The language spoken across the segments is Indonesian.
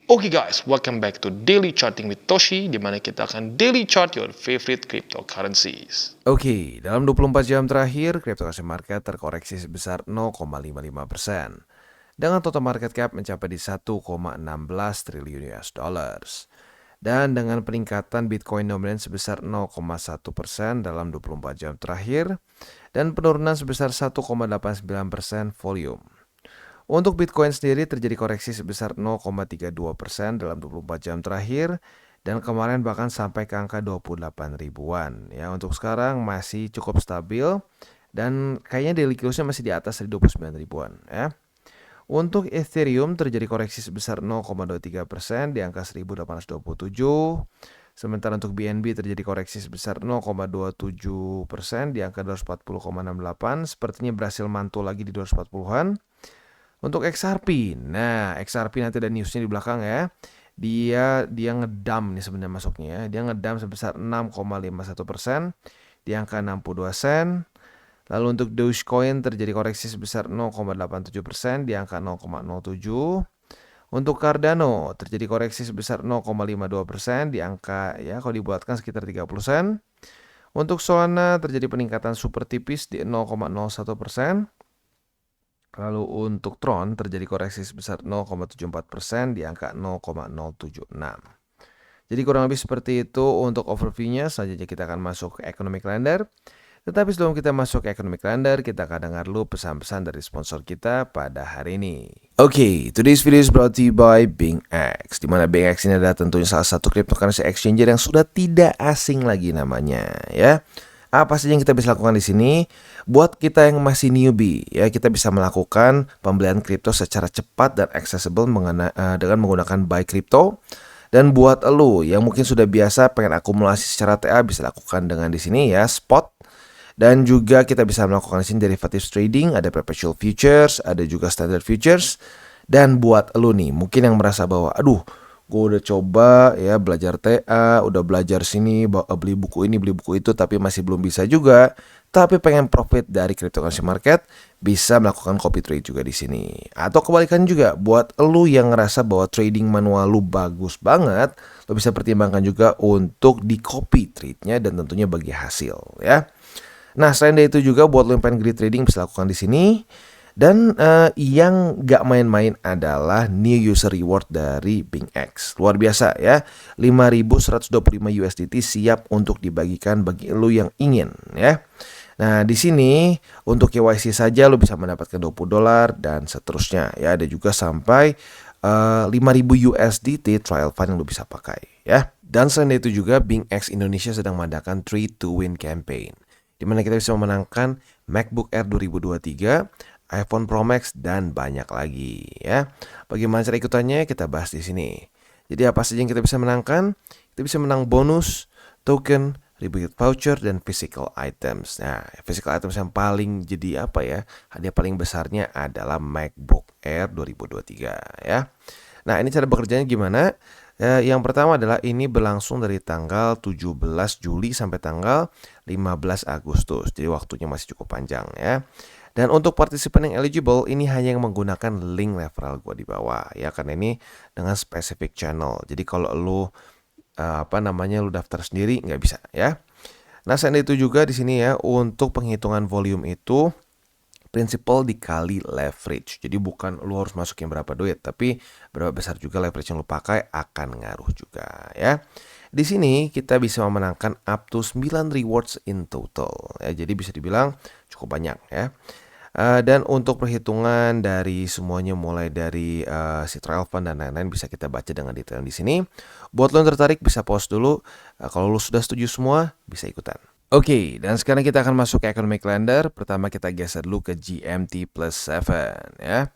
Oke guys, welcome back to Daily Charting with Toshi, di mana kita akan daily chart your favorite cryptocurrencies. Oke, dalam 24 jam terakhir, cryptocurrency market terkoreksi sebesar 0,55%, dengan total market cap mencapai di 1,16 triliun US dollars. Dan dengan peningkatan Bitcoin dominan sebesar 0,1% dalam 24 jam terakhir, dan penurunan sebesar 1,89% volume. Untuk Bitcoin sendiri terjadi koreksi sebesar 0,32% dalam 24 jam terakhir, dan kemarin bahkan sampai ke angka 28 ribuan. Ya, untuk sekarang masih cukup stabil dan kayaknya daily close-nya masih di atas dari 29 ribuan ya. Untuk Ethereum terjadi koreksi sebesar 0,23% di angka 1827. Sementara untuk BNB terjadi koreksi sebesar 0,27% di angka 240,68. Sepertinya berhasil mantul lagi di 240-an. Untuk XRP, nah XRP nanti ada newsnya di belakang ya. Dia ngedam nih sebenarnya masuknya ya. Dia ngedam sebesar 6,51% di angka 62 sen. Lalu untuk Dogecoin terjadi koreksi sebesar 0,87% di angka 0,07. Untuk Cardano terjadi koreksi sebesar 0,52% di angka ya kalau dibuatkan sekitar 30 sen. Untuk Solana terjadi peningkatan super tipis di 0,01%. Lalu untuk Tron terjadi koreksi sebesar 0,74% di angka 0,076. Jadi kurang lebih seperti itu untuk overview-nya. Selanjutnya kita akan masuk ke Economic Calendar. Tetapi sebelum kita masuk ke Economic Calendar, kita akan dengar dulu pesan-pesan dari sponsor kita pada hari ini. Oke, today's video is brought to you by BingX. Dimana BingX ini adalah tentunya salah satu cryptocurrency exchanger yang sudah tidak asing lagi namanya ya. Apa saja yang kita bisa lakukan di sini? Buat kita yang masih newbie, ya kita bisa melakukan pembelian kripto secara cepat dan accessible dengan menggunakan buy crypto. Dan buat lo yang mungkin sudah biasa pengen akumulasi secara TA bisa lakukan dengan di sini ya spot. Dan juga kita bisa melakukan di sini derivatives trading, ada perpetual futures, ada juga standard futures. Dan buat lo nih, mungkin yang merasa bahwa aduh, gue udah coba ya belajar TA, udah belajar sini, beli buku ini, beli buku itu, tapi masih belum bisa juga. Tapi pengen profit dari cryptocurrency market, bisa melakukan copy trade juga di sini. Atau kebalikan juga, buat lu yang ngerasa bahwa trading manual lu bagus banget, lu bisa pertimbangkan juga untuk di copy trade-nya dan tentunya bagi hasil ya. Nah selain dari itu juga buat lu yang pengen great trading bisa lakukan di sini. Dan yang gak main-main adalah new user reward dari BingX. Luar biasa ya, 5.125 USDT siap untuk dibagikan bagi lo yang ingin ya. Nah di sini untuk KYC saja lo bisa mendapatkan $20 dan seterusnya ya. Ada juga sampai 5.000 USDT trial fund yang lo bisa pakai ya. Dan selain itu juga BingX Indonesia sedang mengadakan Trade to Win campaign, dimana kita bisa memenangkan MacBook Air 2023, iPhone Pro Max, dan banyak lagi ya. Bagaimana cara ikutannya kita bahas di sini. Jadi apa saja yang kita bisa menangkan? Kita bisa menang bonus, token, rebate voucher, dan physical items. Nah, physical items yang paling jadi apa ya? Hadiah paling besarnya adalah MacBook Air 2023 ya. Nah, ini cara bekerjanya gimana? Yang pertama adalah ini berlangsung dari tanggal 17 Juli sampai tanggal 15 Agustus. Jadi waktunya masih cukup panjang ya. Dan untuk partisipan yang eligible ini hanya yang menggunakan link referral gue di bawah ya, karena ini dengan specific channel. Jadi kalau lu lu daftar sendiri nggak bisa ya. Nah selain itu juga di sini ya untuk penghitungan volume itu principal dikali leverage. Jadi bukan lu harus masukin berapa duit, tapi berapa besar juga leverage yang lu pakai akan ngaruh juga ya. Di sini kita bisa memenangkan up to 9 rewards in total ya. Jadi bisa dibilang cukup banyak ya. Dan untuk perhitungan dari semuanya mulai dari si trial fund dan lain-lain bisa kita baca dengan detail di sini. Buat lo yang tertarik bisa pause dulu. Kalau lo sudah setuju semua bisa ikutan. Oke, dan sekarang kita akan masuk ke economic calendar. Pertama kita geser dulu ke GMT plus 7 ya.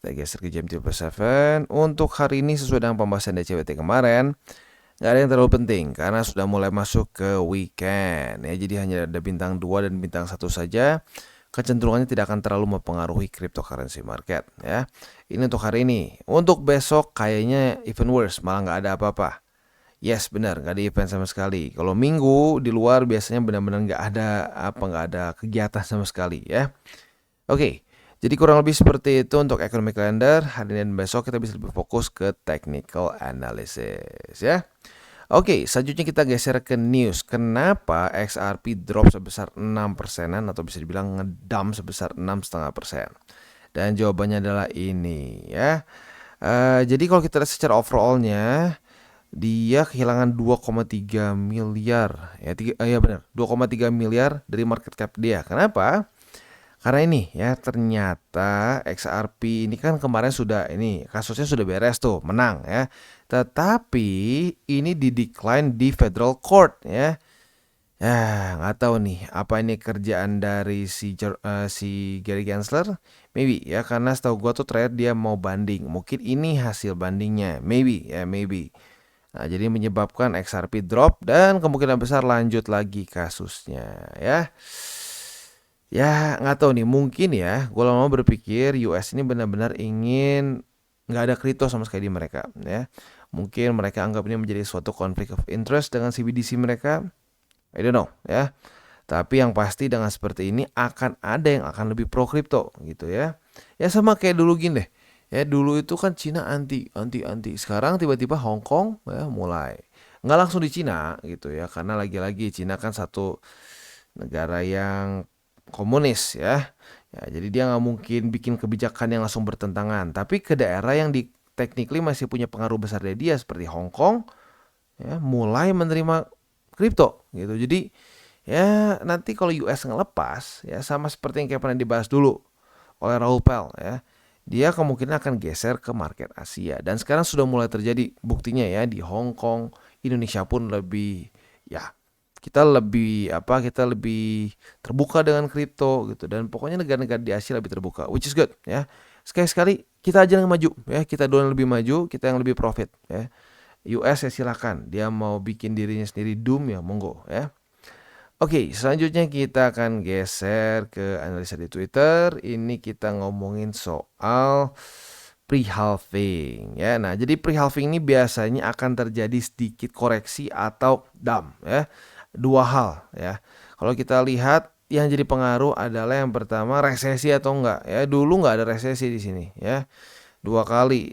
Kita geser ke GMT plus 7. Untuk hari ini sesuai dengan pembahasan DCWT kemarin, nggak ada yang terlalu penting karena sudah mulai masuk ke weekend ya. Jadi hanya ada bintang 2 dan bintang 1 saja. Kecenderungannya tidak akan terlalu mempengaruhi cryptocurrency market ya. Ini untuk hari ini. Untuk besok kayaknya even worse, malah nggak ada apa-apa. Yes benar, nggak ada event sama sekali. Kalau minggu di luar biasanya benar-benar nggak ada kegiatan sama sekali ya. Oke, Jadi kurang lebih seperti itu untuk economic calendar. Hari ini dan besok kita bisa lebih fokus ke technical analysis ya. Oke, selanjutnya kita geser ke news. Kenapa XRP drop sebesar 6%-an atau bisa dibilang ngedump sebesar 6,5%? Dan jawabannya adalah ini ya. Jadi kalau kita lihat secara overallnya, dia kehilangan 2,3 miliar ya, ya benar, 2,3 miliar dari market cap dia. Kenapa? Karena ini ya, ternyata XRP ini kan kemarin sudah ini kasusnya sudah beres tuh, menang ya. Tetapi ini di decline di federal court ya. Ya, nggak tahu nih apa ini kerjaan dari si Gary Gensler. Maybe ya, karena setahu gua tuh terakhir dia mau banding. Mungkin ini hasil bandingnya. Maybe ya, maybe. Nah, jadi menyebabkan XRP drop dan kemungkinan besar lanjut lagi kasusnya ya. Ya, nggak tahu nih, mungkin ya, gue lama berpikir US ini benar-benar ingin nggak ada kripto sama sekali di mereka ya. Mungkin mereka anggap ini menjadi suatu conflict of interest dengan CBDC mereka. I don't know ya. Tapi yang pasti dengan seperti ini akan ada yang akan lebih pro kripto gitu ya. Ya sama kayak dulu gini deh. Ya dulu itu kan Cina anti. Sekarang tiba-tiba Hong Kong ya mulai. Nggak langsung di Cina gitu ya. Karena lagi-lagi Cina kan satu negara yang komunis ya. Ya jadi dia nggak mungkin bikin kebijakan yang langsung bertentangan. Tapi ke daerah yang di technically masih punya pengaruh besar dari dia seperti Hong Kong ya mulai menerima kripto gitu. Jadi ya nanti kalau US ngelepas ya sama seperti yang kayak pernah dibahas dulu oleh Raoul Pal ya. Dia kemungkinan akan geser ke market Asia dan sekarang sudah mulai terjadi buktinya ya di Hong Kong, Indonesia pun lebih ya kita lebih terbuka dengan kripto gitu dan pokoknya negara-negara di Asia lebih terbuka, which is good ya. Sekali-sekali kita aja yang maju ya, kita duluan lebih maju, kita yang lebih profit ya. US ya silakan, dia mau bikin dirinya sendiri doom ya monggo ya. Oke, selanjutnya kita akan geser ke analisa di Twitter. Ini kita ngomongin soal pre-halving ya. Nah, jadi pre-halving ini biasanya akan terjadi sedikit koreksi atau dump ya. Dua hal ya. Kalau kita lihat yang jadi pengaruh adalah yang pertama resesi atau enggak ya. Dulu enggak ada resesi di sini ya. Dua kali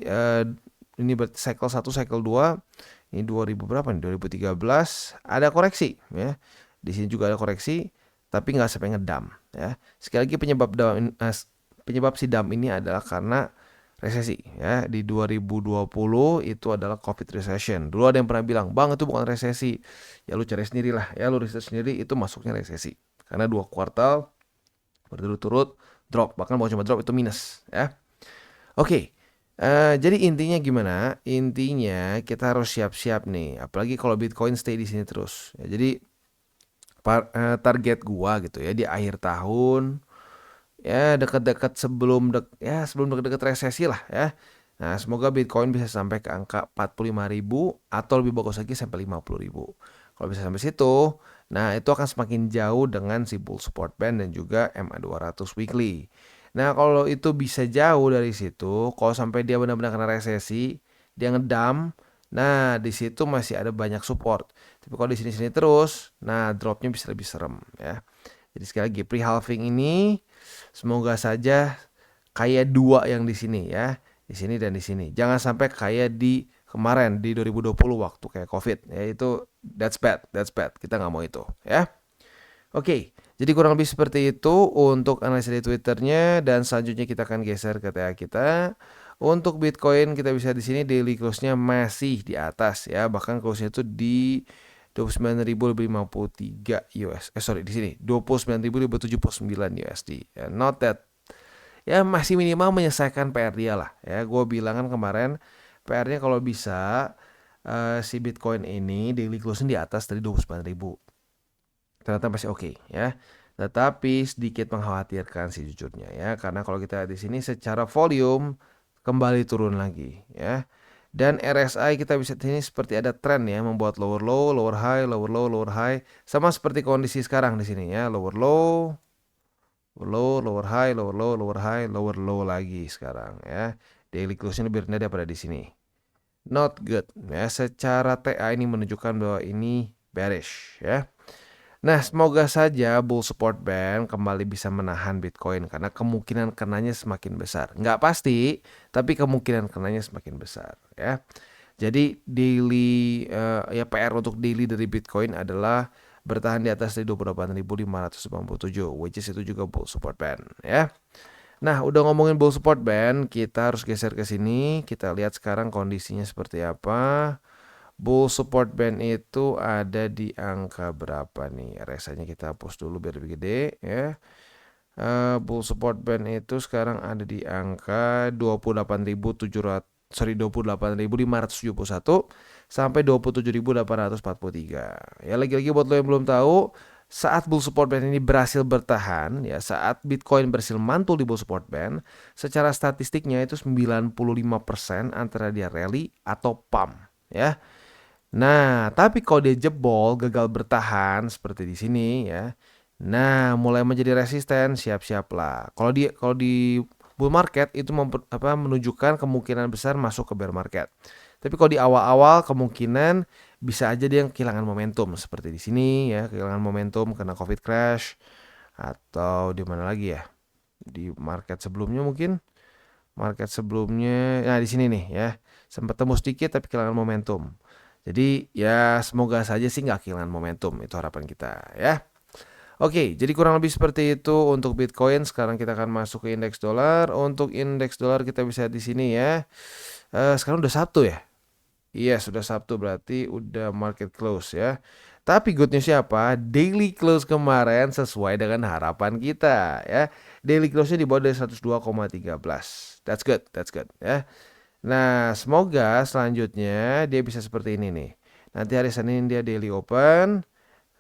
ini cycle 1, cycle 2. Ini 2000 berapa nih? 2013 ada koreksi ya. Di sini juga ada koreksi, tapi nggak sampai ngedam ya. Sekali lagi penyebab si dam ini adalah karena resesi ya. Di 2020 itu adalah COVID recession. Dulu ada yang pernah bilang, "Bang, itu bukan resesi." Ya lu cari sendiri lah ya, lu riset sendiri itu masuknya resesi. Karena 2 kuartal berturut-turut drop, bahkan bukan cuma drop itu minus ya. Oke. Jadi intinya gimana? Intinya kita harus siap-siap nih, apalagi kalau Bitcoin stay di sini terus. Ya, jadi target gua gitu ya di akhir tahun ya dekat-dekat sebelum dekat-dekat resesi lah ya. Nah, semoga Bitcoin bisa sampai ke angka 45.000 atau lebih bagus lagi sampai 50.000. Kalau bisa sampai situ, nah itu akan semakin jauh dengan si bull support band dan juga MA200 weekly. Nah, kalau itu bisa jauh dari situ, kalau sampai dia benar-benar kena resesi, dia ngedam. Nah, di situ masih ada banyak support. Tapi kalau di sini-sini terus, nah dropnya bisa lebih serem ya. Jadi sekali lagi pre-halving ini semoga saja kayak dua yang di sini ya, di sini dan di sini. Jangan sampai kayak di kemarin di 2020 waktu kayak COVID ya, itu that's bad. Kita nggak mau itu ya. Oke, jadi kurang lebih seperti itu untuk analisa di Twitternya dan selanjutnya kita akan geser ke TA kita. Untuk Bitcoin kita bisa di sini daily close-nya masih di atas ya, bahkan close-nya itu di 29.053 US. Di sini 29.079 USD. Ya, not that. Ya masih minimal menyelesaikan PR dia lah. Ya, gue bilang kan kemarin PR-nya kalau bisa si Bitcoin ini daily close-nya di atas dari 29.000. Ternyata masih oke ya. Tetapi sedikit mengkhawatirkan sih jujurnya ya, karena kalau kita lihat di sini secara volume kembali turun lagi ya. Dan RSI kita bisa di sini seperti ada tren ya, membuat lower low, lower high, lower low, lower high, sama seperti kondisi sekarang di sini ya, lower low, lower high, lower low, lower high, lower low lagi sekarang ya. Daily close-nya lebih rendah daripada di sini. Not good ya, secara TA ini menunjukkan bahwa ini bearish ya. Nah, semoga saja bull support band kembali bisa menahan Bitcoin karena kemungkinan kenanya semakin besar. Nggak pasti, tapi kemungkinan kenanya semakin besar ya. Jadi daily ya PR untuk daily dari Bitcoin adalah bertahan di atas dari 28.587, which is itu juga bull support band ya. Nah, udah ngomongin bull support band, kita harus geser ke sini. Kita lihat sekarang kondisinya seperti apa. Bull support band itu ada di angka berapa nih? RSI-nya kita hapus dulu biar lebih gede ya. Bull support band itu sekarang ada di angka 28.571 sampai 27.843. Ya lagi-lagi buat lo yang belum tahu, saat bull support band ini berhasil bertahan ya, saat Bitcoin berhasil mantul di bull support band, secara statistiknya itu 95% antara dia rally atau pump ya. Nah, tapi kalau dia jebol, gagal bertahan seperti di sini ya. Nah, mulai menjadi resisten, siap-siaplah. Kalau di bull market itu menunjukkan kemungkinan besar masuk ke bear market. Tapi kalau di awal-awal kemungkinan bisa aja dia kehilangan momentum seperti di sini ya, kehilangan momentum karena Covid crash atau di mana lagi ya? Di market sebelumnya mungkin. Market sebelumnya, nah di sini nih ya, sempat tembus sedikit tapi kehilangan momentum. Jadi ya semoga saja sih nggak kehilangan momentum, itu harapan kita ya. Oke, jadi kurang lebih seperti itu untuk Bitcoin. Sekarang kita akan masuk ke indeks dolar. Untuk indeks dolar kita bisa di sini ya. Sekarang udah Sabtu ya? Iya, sudah Sabtu berarti udah market close ya. Tapi good news apa? Daily close kemarin sesuai dengan harapan kita ya. Daily close-nya di bawah dari 102,13. That's good, that's good ya. Nah, semoga selanjutnya dia bisa seperti ini nih. Nanti hari Senin dia daily open,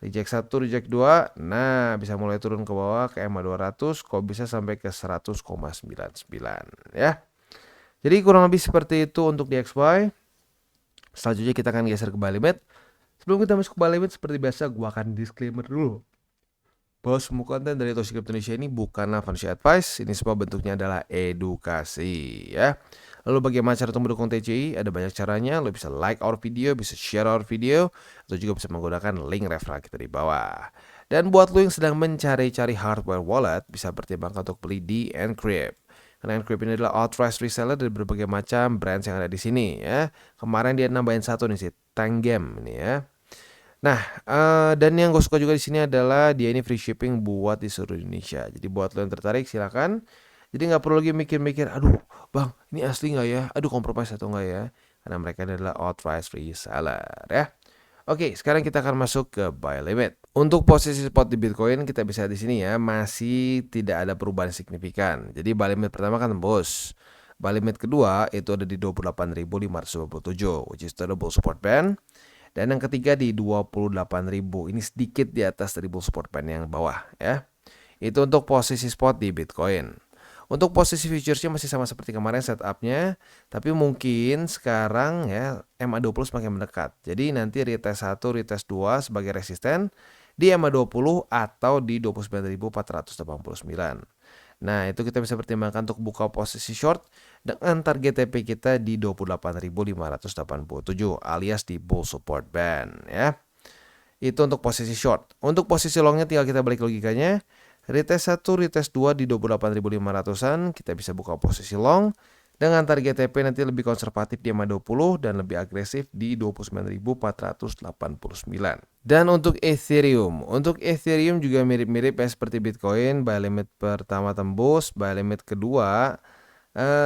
reject 1, reject 2. Nah, bisa mulai turun ke bawah ke EMA 200, kok bisa sampai ke 100,99 ya. Jadi kurang lebih seperti itu untuk di XY. Selanjutnya kita akan geser ke buy limit. Sebelum kita masuk ke buy limit, seperti biasa gua akan disclaimer dulu bahwa semua konten dari Toshi Crypto Indonesia ini bukanlah financial advice. Ini semua bentuknya adalah edukasi ya. Lalu bagaimana cara untuk mendukung TCI? Ada banyak caranya. Lo bisa like our video, bisa share our video, atau juga bisa menggunakan link referral kita di bawah. Dan buat lo yang sedang mencari-cari hardware wallet, bisa pertimbangkan untuk beli di Encrypt. Karena Encrypt ini adalah authorized reseller dari berbagai macam brands yang ada di sini ya. Kemarin dia nambahin satu nih sih, Tanggem ini ya. Nah, dan yang gue suka juga di sini adalah dia ini free shipping buat di seluruh Indonesia. Jadi buat lo yang tertarik silakan. Jadi nggak perlu lagi mikir-mikir, aduh bang ini asli nggak ya? Aduh compromise atau nggak ya? Karena mereka adalah authorized reseller ya. Oke, sekarang kita akan masuk ke buy limit. Untuk posisi spot di Bitcoin kita bisa di sini ya, masih tidak ada perubahan signifikan. Jadi buy limit pertama kan tembus. Buy limit kedua itu ada di 28.527, which is the bull support band. Dan yang ketiga di 28.000. Ini sedikit di atas dari bull support band yang bawah ya. Itu untuk posisi spot di Bitcoin. Untuk posisi futuresnya masih sama seperti kemarin setupnya, tapi mungkin sekarang ya MA20 semakin mendekat. Jadi nanti retest 1, retest 2 sebagai resisten di MA20 atau di 29.489. Nah, itu kita bisa pertimbangkan untuk buka posisi short dengan target TP kita di 28.587 alias di bull support band ya. Itu untuk posisi short. Untuk posisi longnya tinggal kita balik logikanya. Retest 1, retest 2 di 28.500-an, kita bisa buka posisi long dengan target TP nanti lebih konservatif di MA20 dan lebih agresif di 29.489. Dan untuk Ethereum juga mirip-mirip ya seperti Bitcoin, buy limit pertama tembus, buy limit kedua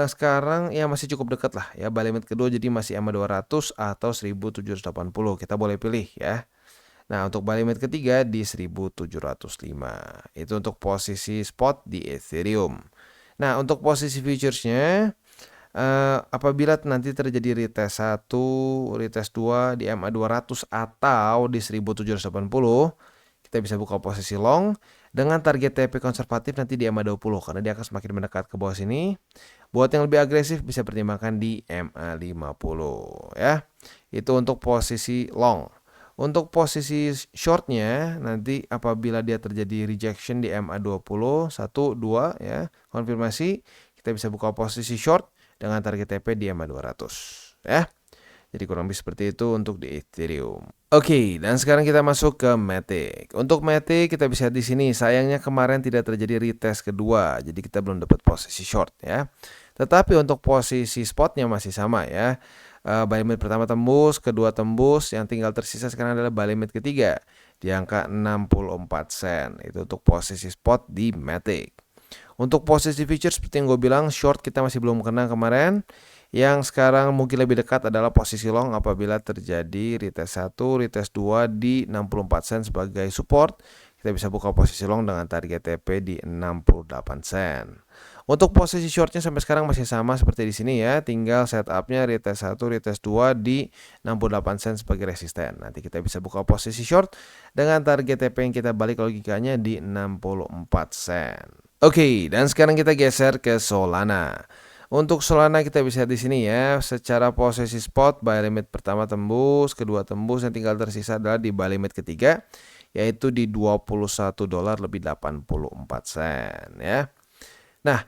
sekarang ya masih cukup dekat lah ya, buy limit kedua jadi masih MA200 atau 1780, kita boleh pilih ya. Nah, untuk buy limit ketiga di 1705. Itu untuk posisi spot di Ethereum. Nah, untuk posisi futuresnya, apabila nanti terjadi retest 1, retest 2 di MA200 atau di 1780, kita bisa buka posisi long dengan target TP konservatif nanti di MA20 karena dia akan semakin mendekat ke bawah sini. Buat yang lebih agresif bisa pertimbangkan di MA50 ya. Itu untuk posisi long. Untuk posisi shortnya nanti apabila dia terjadi rejection di MA20 1, 2 ya, konfirmasi kita bisa buka posisi short dengan target TP di MA200 ya. Jadi kurang lebih seperti itu untuk di Ethereum. Oke, dan sekarang kita masuk ke Matic. Untuk Matic kita bisa lihat di sini, sayangnya kemarin tidak terjadi retest kedua, jadi kita belum dapat posisi short ya. Tetapi untuk posisi spotnya masih sama ya. Buy limit pertama tembus, kedua tembus, yang tinggal tersisa sekarang adalah buy limit ketiga di angka 64 sen. Itu untuk posisi spot di Matic. Untuk posisi future seperti yang gue bilang, short kita masih belum kena kemarin. Yang sekarang mungkin lebih dekat adalah posisi long apabila terjadi retest 1, retest 2 di 64 sen sebagai support. Kita bisa buka posisi long dengan target TP di 68 sen. Untuk posisi shortnya sampai sekarang masih sama seperti di sini ya. Tinggal setupnya retest 1, retest 2 di 68 sen sebagai resisten. Nanti kita bisa buka posisi short dengan target TP yang kita balik logikanya di 64 sen. Oke, dan sekarang kita geser ke Solana. Untuk Solana kita bisa di sini ya, secara posisi spot buy limit pertama tembus, kedua tembus, yang tinggal tersisa adalah di buy limit ketiga yaitu di $21 lebih 84 sen ya. Nah,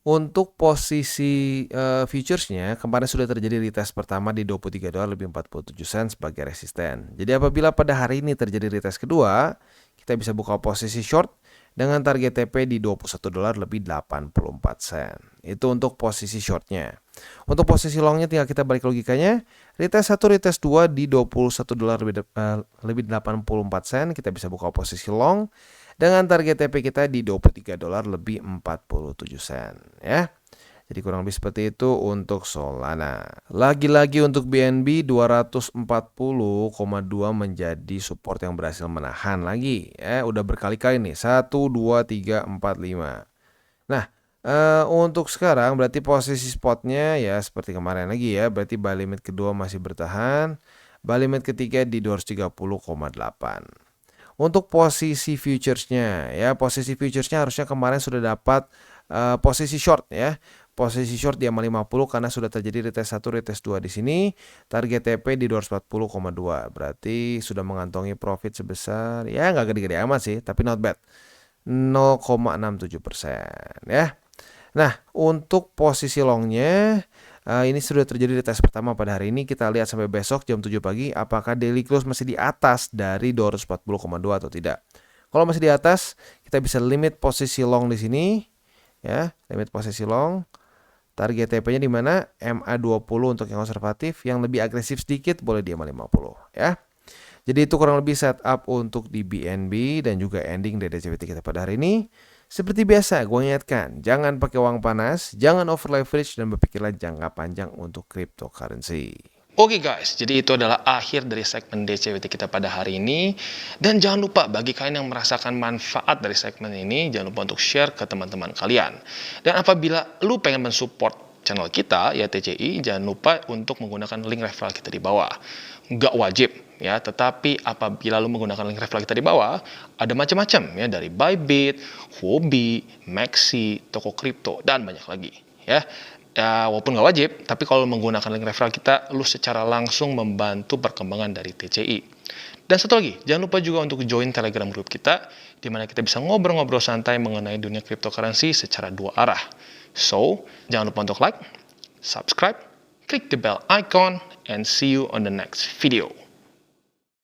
untuk posisi futuresnya kemarin sudah terjadi retest pertama di $23 lebih 47 sen sebagai resisten. Jadi apabila pada hari ini terjadi retest kedua, kita bisa buka posisi short dengan target TP di $21 lebih 84 sen. Itu untuk posisi shortnya. Untuk posisi longnya tinggal kita balik logikanya. Retest 1, retest 2 di $21 lebih 84 sen. Kita bisa buka posisi long dengan target TP kita di $23 lebih 47 sen ya. Jadi kurang lebih seperti itu untuk Solana. Lagi-lagi untuk BNB 240,2 menjadi support yang berhasil menahan lagi ya. Udah berkali-kali nih. 1, 2, 3, 4, 5. Nah, untuk sekarang berarti posisi spotnya ya seperti kemarin lagi ya. Berarti buy limit kedua masih bertahan. Buy limit ketiga di 230,8. Untuk posisi futuresnya ya, posisi futuresnya harusnya kemarin sudah dapat posisi short ya. Posisi short di 50 karena sudah terjadi retest 1, retest 2 di sini. Target TP di 240,2. Berarti sudah mengantongi profit sebesar ya nggak gede-gede amat sih, tapi not bad. 0,67% ya. Nah, untuk posisi longnya ini sudah terjadi retest pertama pada hari ini. Kita lihat sampai besok jam 7 pagi apakah daily close masih di atas dari 240,2 atau tidak. Kalau masih di atas, kita bisa limit posisi long di sini ya, limit posisi long. Target TP-nya di mana? MA20 untuk yang konservatif, yang lebih agresif sedikit boleh di MA50 ya. Jadi itu kurang lebih setup untuk di BNB dan juga ending dari DCWT kita pada hari ini. Seperti biasa, gue ingatkan, jangan pakai uang panas, jangan over leverage, dan berpikirlah jangka panjang untuk cryptocurrency. Oke guys, jadi itu adalah akhir dari segmen DCWT kita pada hari ini. Dan jangan lupa bagi kalian yang merasakan manfaat dari segmen ini, jangan lupa untuk share ke teman-teman kalian. Dan apabila lu pengen mensupport channel kita, ya TCI, jangan lupa untuk menggunakan link referral kita di bawah. Nggak wajib ya, tetapi apabila lu menggunakan link referral kita di bawah, ada macam-macam ya, dari Bybit, Huobi, Maxi, toko kripto, dan banyak lagi ya. Ya, walaupun nggak wajib, tapi kalau menggunakan link referral kita, lu secara langsung membantu perkembangan dari TCI. Dan satu lagi, jangan lupa juga untuk join Telegram group kita, di mana kita bisa ngobrol-ngobrol santai mengenai dunia cryptocurrency secara dua arah. So, jangan lupa untuk like, subscribe, klik the bell icon, and see you on the next video.